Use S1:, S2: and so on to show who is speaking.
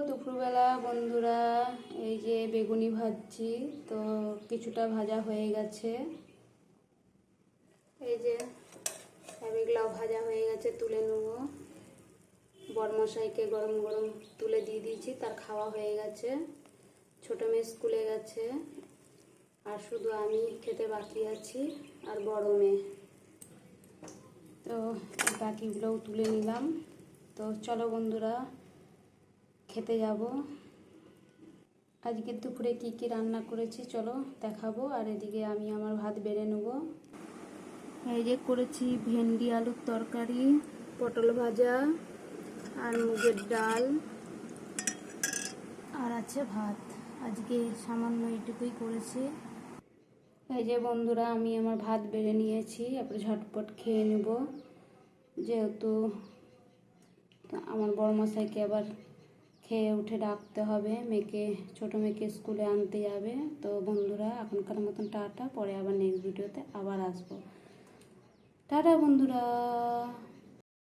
S1: দুপুরবেলা বন্ধুরা এই যে বেগুনি ভাজছি, তো কিছুটা ভাজা হয়ে গেছে। এই যে এগুলাও ভাজা হয়ে গেছে, তুলে নেব। বড়মশাইকে গরম গরম তুলে দিয়ে দিয়েছি, তার খাওয়া হয়ে গেছে। ছোটো মেয়ে স্কুলে গেছে, আর শুধু আমি খেতে বাকি আছি আর বড় মেয়ে। তো বাকিগুলোও তুলে নিলাম। তো চলো বন্ধুরা খেতে যাব। আজকে দুপুরে কি কি রান্না করেছি চলো দেখাবো, আর এদিকে আমি আমার ভাত বেড়ে নেব। এই যে করেছি ভেন্ডি আলুর তরকারি, পটল ভাজা আর মুগের ডাল, আর আছে ভাত। আজকে সামান্য এইটুকুই করেছি। এই যে বন্ধুরা আমি আমার ভাত বেড়ে নিয়েছি, এরপরে ঝটপট খেয়ে নেব, যেহেতু আমার বড়মশাইকে আবার খেয়ে উঠে ডাকতে হবে। মেয়েকে, ছোটো মেয়েকে স্কুলে আনতে যাবে। তো বন্ধুরা এখনকার মতন টাটা, পরে আবার নেক্সট ভিডিওতে আবার আসবো। টাটা বন্ধুরা।